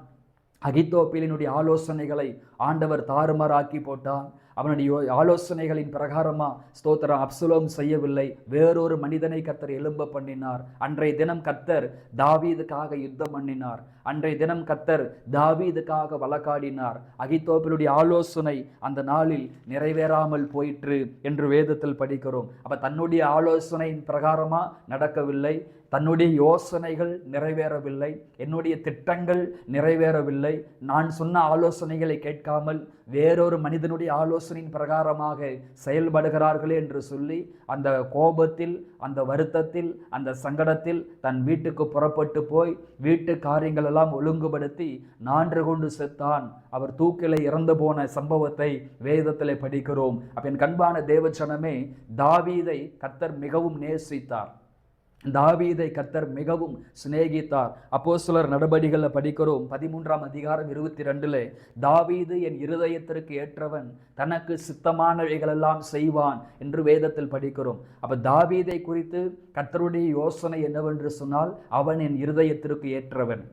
அகித்தோப்பேலினுடைய ஆலோசனைகளை ஆண்டவர் தாறுமாறாக்கி போட்டான். அவனுடைய ஆலோசனைகளின் பிரகாரமா ஸ்தோத்திரம் அப்சலோம் செய்யவில்லை, வேறொரு மனிதனை கர்த்தர் எழும்ப பண்ணினார். அன்றைய தினம் கர்த்தர் தாவீதுக்காக யுத்தம் பண்ணினார். அன்றைய தினம் கர்த்தர் தாவீதுக்காக வழக்காடினார். அகித்தோப்பேலுடைய ஆலோசனை அந்த நாளில் நிறைவேறாமல் போயிற்று என்று வேதத்தில் படிக்கிறோம். அப்ப தன்னுடைய ஆலோசனையின் பிரகாரமா நடக்கவில்லை, தன்னுடைய யோசனைகள் நிறைவேறவில்லை, என்னுடைய திட்டங்கள் நிறைவேறவில்லை, நான் சொன்ன ஆலோசனைகளை கேட்காமல் வேறொரு மனிதனுடைய ஆலோசனையின் பிரகாரமாக செயல்படுகிறார்களே என்று சொல்லி அந்த கோபத்தில், அந்த வருத்தத்தில், அந்த சங்கடத்தில் தன் வீட்டுக்கு புறப்பட்டு போய் வீட்டு காரியங்கள் எல்லாம் ஒழுங்குபடுத்தி நான்று கொண்டு செத்தான். அவர் தூக்கிலே இறந்து போன சம்பவத்தை வேதத்திலே படிக்கிறோம். அப்ப என் கண்பான தேவஜனமே, தாவீதை கர்த்தர் மிகவும் நேசித்தார், தாவீதை கர்த்தர் மிகவும் சிநேகித்தார். அப்போஸ்தலர் நடபடிகளில் படிக்கிறோம் 13ஆம் அதிகாரம் 22 தாவீது என் இருதயத்திற்கு ஏற்றவன், தனக்கு சித்தமானவைகளெல்லாம் செய்வான் என்று வேதத்தில் படிக்கிறோம். அப்ப தாவீதை குறித்து கர்த்தருடைய யோசனை என்னவென்று சொன்னால், அவன் என் இருதயத்திற்கு ஏற்றவன்.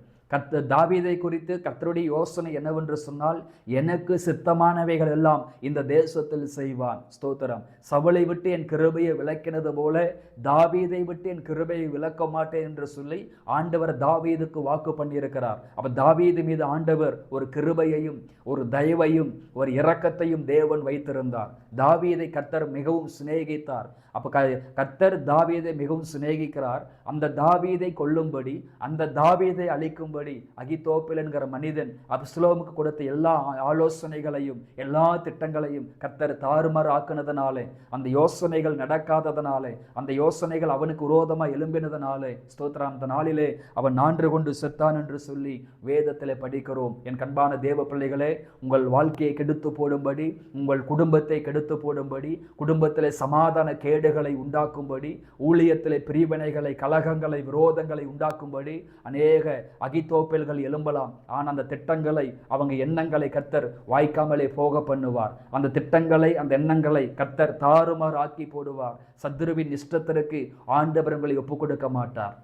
தாவீதை குறித்து கர்த்தருடைய யோசனை என்னவென்று சொன்னால், எனக்கு சித்தமானவைகள் எல்லாம் இந்த தேசத்தில் செய்வான். ஸ்தோத்திரம். சவுலை விட்டு என் கிருபையை விலக்கினது போல தாவீதை விட்டு என் கிருபையை விலக்க மாட்டேன் என்று சொல்லி ஆண்டவர் தாவீதுக்கு வாக்கு பண்ணியிருக்கிறார். அப்ப தாவீது மீது ஆண்டவர் ஒரு கிருபையையும் ஒரு தயவையும் ஒரு இரக்கத்தையும் தேவன் வைத்திருந்தார். தாவீதை கர்த்தர் மிகவும் சிநேகித்தார். அப்ப கர்த்தர் தாவீதை மிகவும் சிநேகிக்கிறார். அந்த தாவீதை கொல்லும்படி, அந்த தாவீதை அழிக்கும்படி அகித்தோப்பேல் என்கிற மனிதன் அப்சலோமுக்கு கொடுத்த எல்லா ஆலோசனைகளையும் எல்லா திட்டங்களையும் கர்த்தர் தாறுமாறு ஆக்குனதனாலே, அந்த யோசனைகள் நடக்காததனாலே, அந்த யோசனைகள் அவனுக்கு விரோதமாக எழும்பினதனாலே ஸ்தோத்திரம் அந்த நாளிலே அவன் நான்று கொண்டு செத்தான் என்று சொல்லி வேதத்திலே படிக்கிறோம். என் கண்பான தேவ பிள்ளைகளே, உங்கள் வாழ்க்கையை கெடுத்து போடும்படி, உங்கள் குடும்பத்தை கெடுத்து போடும்படி, குடும்பத்திலே சமாதான கேடுகளை உண்டாக்கும்படி, ஊழியத்திலே பிரிவினைகளை, கலகங்களை, விரோதங்களை உண்டாக்கும்படி அநேக அகித்தோப்பேல்கள் எழும்பலாம். ஆனால் அந்த திட்டங்களை, அவங்க எண்ணங்களை கர்த்தர் வாய்க்காமலே போக பண்ணுவார். அந்த திட்டங்களை, அந்த எண்ணங்களை கர்த்தர் தாறுமாறு ஆக்கி போடுவார். சத்துருவின் இஷ்டத்திற்கு ஆண்டவர் உங்களை ஒப்புக் கொடுக்க மாட்டார்.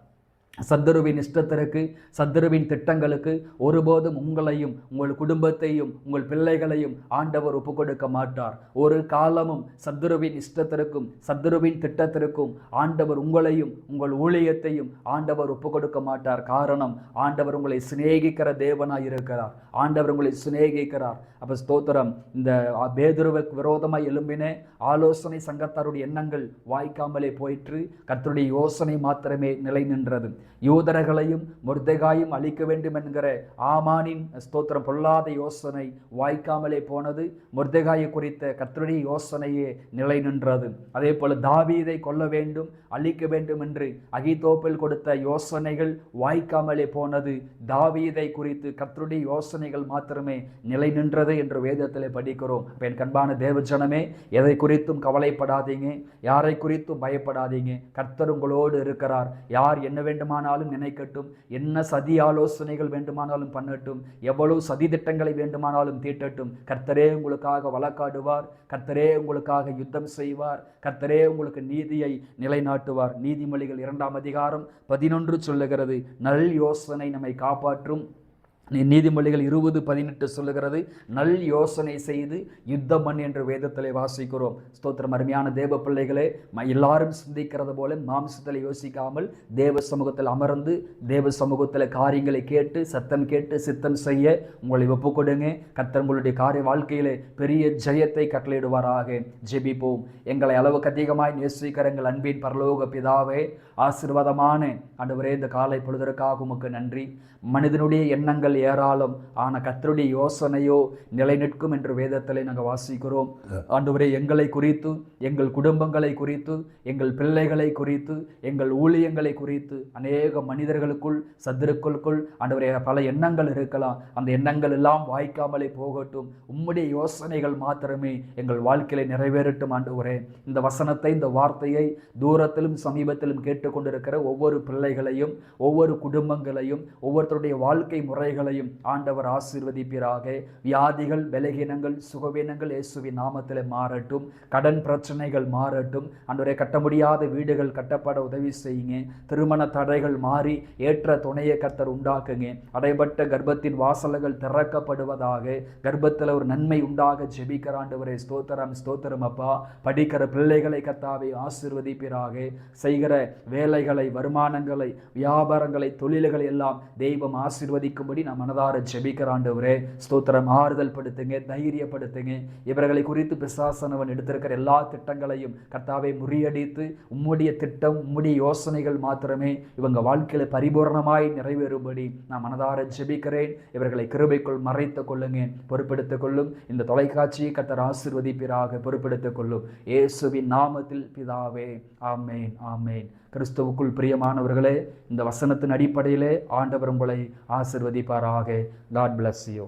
சத்துருவின் இஷ்டத்திற்கு, சத்துருவின் திட்டங்களுக்கு ஒருபோதும் உங்களையும் உங்கள் குடும்பத்தையும் உங்கள் பிள்ளைகளையும் ஆண்டவர் ஒப்புக் கொடுக்க மாட்டார். ஒரு காலமும் சத்துருவின் இஷ்டத்திற்கும் சத்துருவின் திட்டத்திற்கும் ஆண்டவர் உங்களையும் உங்கள் ஊழியத்தையும் ஆண்டவர் ஒப்புக் கொடுக்க மாட்டார். காரணம், ஆண்டவர் உங்களை சிநேகிக்கிற தேவனாய் இருக்கிறார். ஆண்டவர் உங்களை சிநேகிக்கிறார். அப்ப ஸ்தோத்திரம். இந்த பேதுருவுக்கு விரோதமாய் எழும்பின ஆலோசனை சங்கத்தாருடைய எண்ணங்கள் வாய்க்காமலே போயிற்று. கர்த்தருடைய யோசனை மாத்திரமே நிலை நின்றது. யூதர்களையும் மொர்தெகாயும் அழிக்க வேண்டும் என்கிற ஆமானின் ஸ்தோத்திரம் பொல்லாத யோசனை வாய்க்காமலே போனது. மொர்தெகாயை குறித்த கர்த்தருடைய யோசனையே நிலை நின்றது. அதே போல தாவீதை கொல்ல வேண்டும், அழிக்க வேண்டும் என்று அகித்தோப்பேல் கொடுத்த யோசனைகள் வாய்க்காமலே போனது. தாவீதை குறித்து கர்த்தருடைய யோசனைகள் மாத்திரமே நிலை நின்றது என்று வேதத்திலே படிக்கிறோம். என் கண்பான தேவஜனமே, எதை குறித்தும் கவலைப்படாதீங்க, யாரை குறித்தும் பயப்படாதீங்க. கர்த்தர் உங்களோடு இருக்கிறார். யார் என்ன வேண்டுமானாலும் நினைக்கட்டும், என்ன சதி ஆலோசனைகள் வேண்டுமானாலும் பண்ணட்டும், எவ்வளவு சதி திட்டங்களை வேண்டுமானாலும் தீட்டட்டும், கர்த்தரே உங்களுக்காக வழக்காடுவார். கர்த்தரே உங்களுக்காக யுத்தம் செய்வார். கர்த்தரே உங்களுக்கு நீதியை நிலைநாட்டுவார். நீதிமொழிகள் 2ஆம் அதிகாரம் 11 சொல்லுகிறது, நல் யோசனை நம்மை காப்பாற்றும். நீதிமொழிகள் 20:18 சொல்லுகிறது, நல் யோசனை செய்து யுத்தம் பண்ணு என்று வேதத்திலே வாசிக்கிறோம். ஸ்தோத்திரம். அருமையான தேவ பிள்ளைகளே, எல்லாரும் சிந்திக்கிறது போல மாம்சத்தில் யோசிக்காமல் தேவ சமூகத்தில் அமர்ந்து தேவ சமூகத்தில் காரியங்களை கேட்டு சத்தம் கேட்டு சித்தம் செய்ய உங்களை ஒப்புக் கொடுங்க. கர்த்தர் உங்களுடைய காரிய வாழ்க்கையிலே பெரிய ஜெயத்தை கட்டளையிடுவாராக. ஜெபிப்போம். எங்களை அளவுக்கு அதிகமாய் நேசிக்கிற எங்கள் அன்பின் பரலோக பிதாவே, ஆசீர்வாதமான ஆண்டவரே, இந்த காலை பொழுதற்காக உமக்கு நன்றி. மனிதனுடைய எண்ணங்கள் திட்டங்கள் ஏராளம், ஆனால் கர்த்தருடைய யோசனையோ நிலை நிற்கும் என்று வேதத்திலே நாங்கள் வாசிக்கிறோம். ஆண்டவரே, எங்களை குறித்து, எங்கள் குடும்பங்களை குறித்து, எங்கள் பிள்ளைகளை குறித்து, எங்கள் ஊழியங்களை குறித்து அநேக மனிதர்களுக்குள் சத்துருக்களுக்குள் ஆண்டவரே பல எண்ணங்கள் இருக்கலாம். அந்த எண்ணங்கள் எல்லாம் வாய்க்காமலே போகட்டும். உம்முடைய யோசனைகள் மாத்திரமே எங்கள் வாழ்க்கையில நிறைவேறட்டும் ஆண்டவரே. இந்த வசனத்தை, இந்த வார்த்தையை தூரத்திலும் சமீபத்திலும் கேட்டுக்கொண்டிருக்கிற ஒவ்வொரு பிள்ளைகளையும், ஒவ்வொரு குடும்பங்களையும், ஒவ்வொருத்தருடைய வாழ்க்கை முறைகளையும் ஆண்டவர் ஆசீர்வதிப்பீராக. வியாதிகள், பலகீனங்கள், சுகவீனங்கள் இயேசுவின் நாமத்திலே மாறட்டும். கடன் பிரச்சனைகள் மாறட்டும் ஆண்டவரே. கட்ட முடியாத வீடுகள் கட்டப்பட உதவி செய்யுங்க. திருமண தடைகள் மாறி ஏற்ற துணையை கர்த்தர் உண்டாக்குங்க. அடைபட்ட கர்ப்பத்தின் வாசல்கள் திறக்கப்படுவதாக, கர்ப்பத்தில் ஒரு நன்மை உண்டாக ஜெபிக்கிற ஆண்டவரே ஸ்தோத்திரம், ஸ்தோத்திரம் அப்பா. படிக்கிற பிள்ளைகளை கர்த்தாவே ஆசீர்வதிப்பீராக. செய்கிற வேலைகளை, வருமானங்களை, வியாபாரங்களை, தொழில்களை எல்லாம் தெய்வம் ஆசீர்வதிக்கும்படி நான் மனதார ஜெபிக்கிற ஆண்டவரே ஸ்தோத்திரம். ஆறுதல் படுத்துங்க, தைரியப்படுத்துங்க. இவர்களை குறித்து பிசாசானவன் எடுத்திருக்கிற எல்லா திட்டங்களையும் கர்த்தாவே முறியடித்து உம்முடைய திட்டம், உம்முடைய யோசனைகள் மாத்திரமே இவங்க வாழ்க்கையில பரிபூர்ணமாய் நிறைவேறும்படி நான் மனதார ஜெபிக்கிறேன். இவர்களை கிருபைக்குள் மறைத்துக் கொள்ளுங்க, பொறுப்பெடுத்துக் கொள்ளும். இந்த தொலைக்காட்சியை கர்த்தர் ஆசீர்வதிப்பீராக, பொறுப்பெடுத்துக் கொள்ளும். இயேசுவின் நாமத்தில் பிதாவே, ஆமேன், ஆமேன். கிறிஸ்துவுக்குள் பிரியமானவர்களே, இந்த வசனத்தின் அடிப்படையிலே ஆண்டவர் உங்களை ஆசீர்வதிப்பாராக. God bless you.